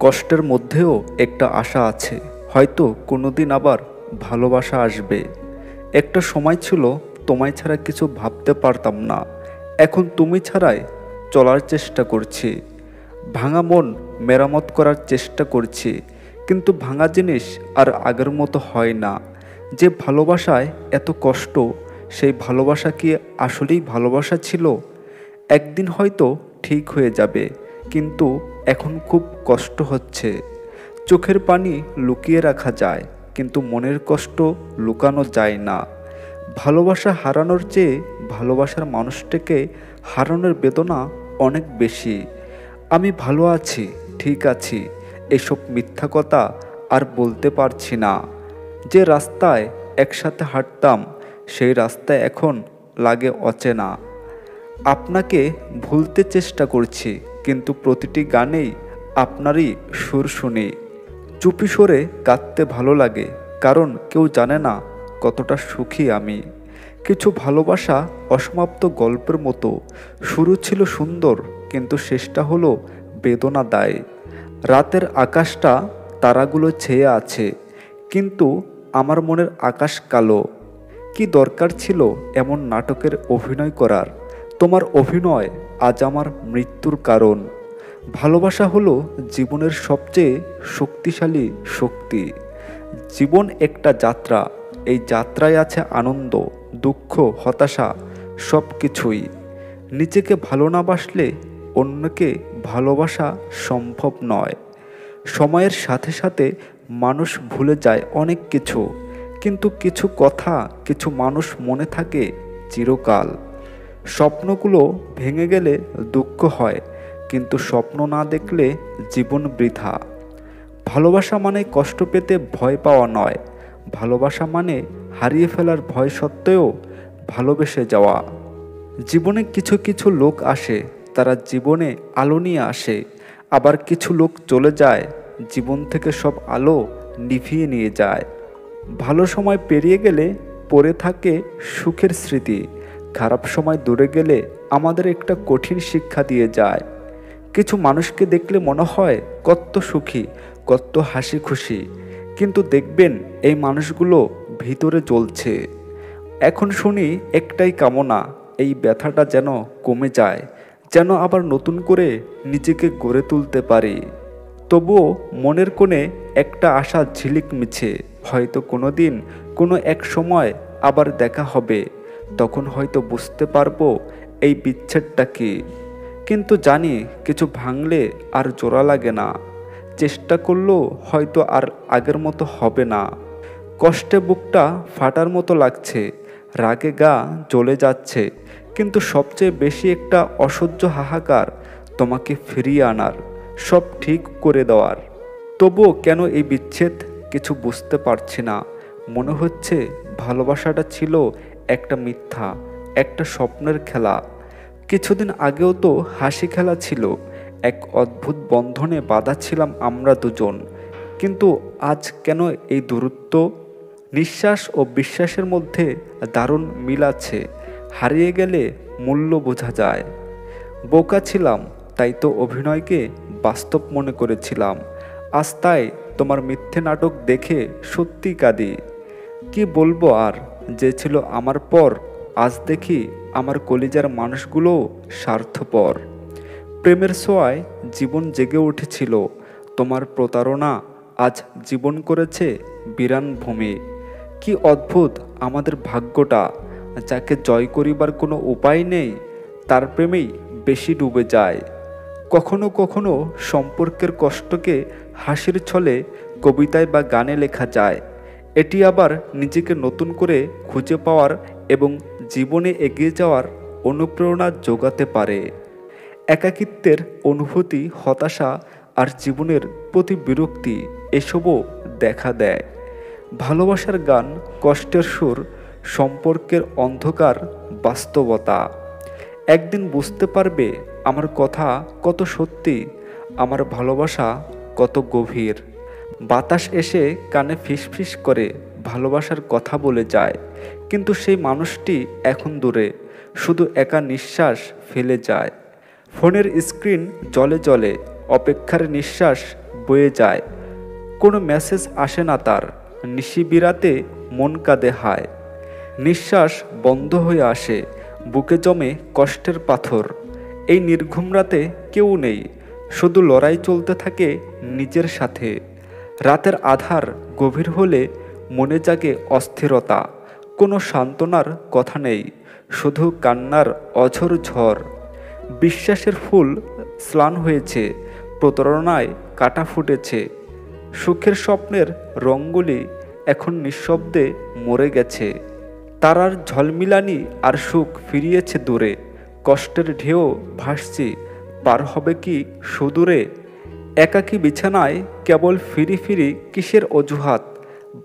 কষ্টের মধ্যেও একটা আশা আছে, হয়তো কোনোদিন আবার ভালোবাসা আসবে। একটা সময় ছিল তোমায় ছাড়া কিছু ভাবতে পারতাম না, এখন তুমি ছাড়াই চলার চেষ্টা করছি। ভাঙা মন মেরামত করার চেষ্টা করছি, কিন্তু ভাঙা জিনিস আর আগের মতো হয় না। যে ভালোবাসায় এত কষ্ট, সেই ভালোবাসা কি আসলেই ভালোবাসা ছিল? একদিন হয়তো ঠিক হয়ে যাবে, কিন্তু এখন খুব কষ্ট হচ্ছে। চোখের পানি লুকিয়ে রাখা যায়, কিন্তু মনের কষ্ট লুকানো যায় না। ভালোবাসা হারানোর চেয়ে ভালোবাসার মানুষটাকে হারানোর বেদনা অনেক বেশি। আমি ভালো আছি, ঠিক আছি, এসব মিথ্যা কথা আর বলতে পারছি না। যে রাস্তায় একসাথে হাঁটতাম, সেই রাস্তায় এখন লাগে অচেনা। আপনাকে ভুলতে চেষ্টা করছি, কিন্তু প্রতিটি গানেই আপনারই সুর শুনি। চুপি সরে কাঁদতে ভালো লাগে, কারণ কেউ জানে না কতটা সুখী আমি। কিছু ভালোবাসা অসমাপ্ত গল্পের মতো, শুরু ছিল সুন্দর, কিন্তু শেষটা হলো বেদনাদায়। রাতের আকাশটা তারাগুলো ছেয়ে আছে, কিন্তু আমার মনের আকাশ কালো। কি দরকার ছিল এমন নাটকের অভিনয় করার? তোমার অভিনয় আজ আমার মৃত্যুর কারণ। ভালোবাসা হলো জীবনের সবচেয়ে শক্তিশালী শক্তি। জীবন একটা যাত্রা, এই যাত্রায় আছে আনন্দ, দুঃখ, হতাশা, সব কিছুই। নিজেকে ভালো না বাসলে অন্যকে ভালোবাসা সম্ভব নয়। সময়ের সাথে সাথে মানুষ ভুলে যায় অনেক কিছু, কিন্তু কিছু কথা, কিছু মানুষ মনে থাকে চিরকাল। স্বপ্নগুলো ভেঙে গেলে দুঃখ হয়, কিন্তু স্বপ্ন না দেখলে জীবন বৃথা। ভালোবাসা মানে কষ্ট পেতে ভয় পাওয়া নয়, ভালোবাসা মানে হারিয়ে ফেলার ভয় সত্ত্বেও ভালোবেসে যাওয়া। জীবনে কিছু কিছু লোক আসে, তারা জীবনে আলো নিয়ে আসে। আবার কিছু লোক চলে যায়, জীবন থেকে সব আলো নিভিয়ে নিয়ে যায়। ভালো সময় পেরিয়ে গেলে পড়ে থাকে সুখের স্মৃতি, খারাপ সময় দূরে গেলে আমাদের একটা কঠিন শিক্ষা দিয়ে যায়। কিছু মানুষকে দেখলে মনে হয় কত সুখী, কত হাসি খুশি, কিন্তু দেখবেন এই মানুষগুলো ভিতরে জ্বলছে। এখন শুনি একটাই কামনা, এই ব্যথাটা যেন কমে যায়, যেন আবার নতুন করে নিজেকে গড়ে তুলতে পারি। তবুও মনের কোণে একটা আশা ঝিলিক মিছে, হয়তো কোনো দিন, কোনো এক সময় আবার দেখা হবে। তখন হয়তো বুঝতে পারবো এই বিচ্ছেদটা কি। কিন্তু জানি কিছু ভাঙলে আর জোড়া লাগে না, চেষ্টা করলেও হয়তো আর আগের মতো হবে না। কষ্টে বুকটা ফাটার মতো লাগছে, রাগে গা জ্বলে যাচ্ছে, কিন্তু সবচেয়ে বেশি একটা অসহ্য হাহাকার তোমাকে ফিরিয়ে আনার, সব ঠিক করে দেওয়ার। তবুও কেন এই বিচ্ছেদ কিছু বুঝতে পারছি না। মনে হচ্ছে ভালোবাসাটা ছিল একটা মিথ্যা, একটা স্বপ্নের খেলা। কিছুদিন আগেও তো হাসি খেলা ছিল, এক অদ্ভুত বন্ধনে বাঁধা ছিলাম আমরা দুজন, কিন্তু আজ কেন এই দূরত্ব? নিঃশ্বাস ও বিশ্বাসের মধ্যে দারুণ মিল আছে, হারিয়ে গেলে মূল্য বোঝা যায়। বোকা ছিলাম, তাই তো অভিনয়কে বাস্তব মনে করেছিলাম। আজ তাই তোমার মিথ্যে নাটক দেখে সত্যি কাঁদি। কি বলবো আর, যে ছিল আমার পর, আজ দেখি আমার কলিজার মানুষগুলোও স্বার্থপর। প্রেমের ছোঁয়ায় জীবন জেগে উঠেছিল, তোমার প্রতারণা আজ জীবন করেছে বিরান ভূমি। কি অদ্ভুত আমাদের ভাগ্যটা, যাকে জয় করিবার কোনো উপায় নেই, তার প্রেমেই বেশি ডুবে যায়। কখনো কখনো সম্পর্কের কষ্টকে হাসির ছলে কবিতায় বা গানে লেখা যায়। এটি আবার নিজেকে নতুন করে খুঁজে পাওয়ার এবং জীবনে এগিয়ে যাওয়ার অনুপ্রেরণা যোগাতে পারে। একাকিত্বের অনুভূতি, হতাশা আর জীবনের প্রতি বিরক্তি, এসবও দেখা দেয়। ভালোবাসার গান, কষ্টের সুর, সম্পর্কের অন্ধকার, বাস্তবতা। একদিন বুঝতে পারবে আমার কথা কত সত্যি, আমার ভালোবাসা কত গভীর। বাতাস এসে কানে ফিসফিস করে ভালোবাসার কথা বলে যায়, কিন্তু সেই মানুষটি এখন দূরে, শুধু একা নিঃশ্বাস ফেলে যায়। ফোনের স্ক্রিন জলে জলে, অপেক্ষার নিঃশ্বাস বয়ে যায়। কোনো মেসেজ আসে না তার, নিশিবিরাতে মন কাঁদে হায়। নিঃশ্বাস বন্ধ হয়ে আসে, বুকে জমে কষ্টের পাথর। এই নির্ঘুম রাতে কেউ নেই, শুধু লড়াই চলতে থাকে নিজের সাথে। রাতের আধার গভীর হলে মনে জাগে অস্থিরতা, কোনো সান্ত্বনার কথা নেই, শুধু কান্নার অঝোর ঝড়। বিশ্বাসের ফুল স্নান হয়েছে, প্রতারণায় কাঁটা ফুটেছে, সুখের স্বপ্নের রঙগুলি এখন নিঃশব্দে মরে গেছে। তারার ঝলমিলানি আর সুখ ফিরিয়েছে দূরে, কষ্টের ঢেউ ভাসছি পার হবে কি সুদূরে। একাকী বিছানায় কেবল ফিরি ফিরি কিসের অজুহাত,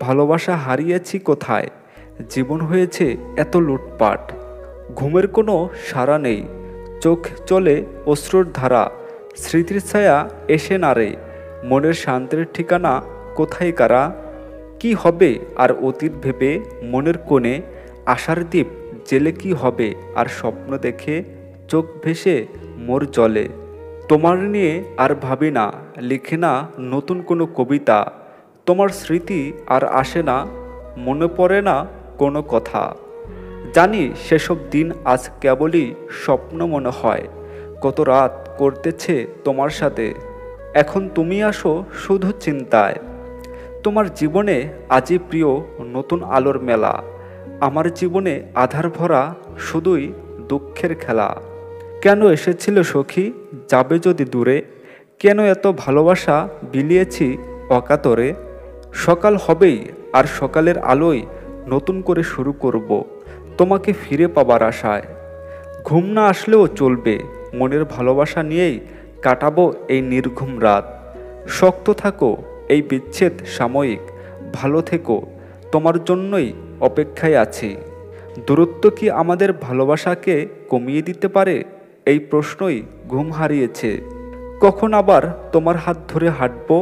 ভালোবাসা হারিয়েছি কোথায়, জীবন হয়েছে এত লুটপাট। ঘুমের কোনো সাড়া নেই, চোখ চলে অশ্রুর ধারা, স্মৃতির ছায়া এসে নাড়ে, মনের শান্তির ঠিকানা কোথায় কারা। কি হবে আর অতীত ভেবে মনের কোণে, আশার দ্বীপ জেলে কি হবে আর স্বপ্ন দেখে চোখ ভেসে মোর জলে। তোমার নিয়ে আর ভাবি না, লিখে না নতুন কোনো কবিতা, তোমার স্মৃতি আর আসে না, মনে পড়ে না কোনো কথা। জানি সেসব দিন আজ কেবলই স্বপ্ন মনে হয়, কত রাত করতেছে তোমার সাথে, এখন তুমি আসো শুধু চিন্তায়। তোমার জীবনে আজই প্রিয় নতুন আলোর মেলা, আমার জীবনে আধার ভরা শুধুই দুঃখের খেলা। কেন এসেছিল সখী, যাবে যদি দূরে, কেন এত ভালোবাসা বিলিয়েছি অকাতরে। সকাল হবেই আর সকালের আলোয় নতুন করে শুরু করব, তোমাকে ফিরে পাবার আশায়। ঘুম না আসলেও চলবে, মনের ভালোবাসা নিয়েই কাটাবো এই নির্ঘুম রাত। শক্ত থাকো, এই বিচ্ছেদ সাময়িক, ভালো থেকো, তোমার জন্যই অপেক্ষায় আছি। দূরত্ব কি আমাদের ভালোবাসাকে কমিয়ে দিতে পারে, এই প্রশ্নই ঘুম হারিয়েছে। কখন আবার তোমার হাত ধরে হাঁটবো,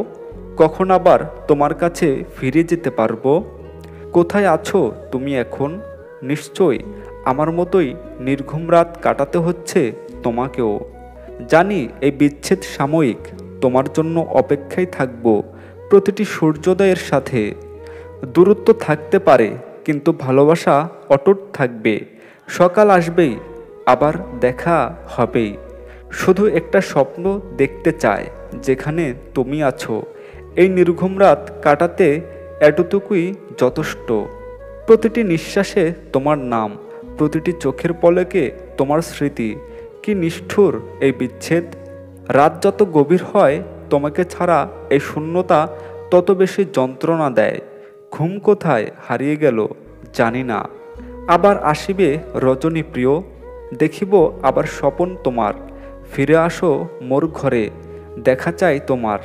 কখন আবার তোমার কাছে ফিরে যেতে পারবো। কোথায় আছো তুমি এখন, নিশ্চয়ই আমার মতোই নির্ঘুম রাত কাটাতে হচ্ছে তোমাকেও। জানি এই বিচ্ছেদ সাময়িক, তোমার জন্য অপেক্ষায় থাকবো প্রতিটি সূর্যোদয়ের সাথে। দূরত্ব থাকতে পারে কিন্তু ভালোবাসা অটুট থাকবে, সকাল আসবেই আবার দেখা হবেই। শুধু একটা স্বপ্ন দেখতে চায় যেখানে তুমি আছো, এই নির্ঘুম রাত কাটাতে এতটুকুই যথেষ্ট। প্রতিটি নিঃশ্বাসে তোমার নাম, প্রতিটি চোখের পলকে তোমার স্মৃতি। কি নিষ্ঠুর এই বিচ্ছেদ, রাত যত গভীর হয় তোমাকে ছাড়া এই শূন্যতা তত বেশি যন্ত্রণা দেয়। ঘুম কোথায় হারিয়ে গেল জানি না, আবার আসিবে রজনী প্রিয়, দেখিব আবার স্বপন তোমার। ফিরে আসো মোর ঘরে, দেখা চাই তোমার।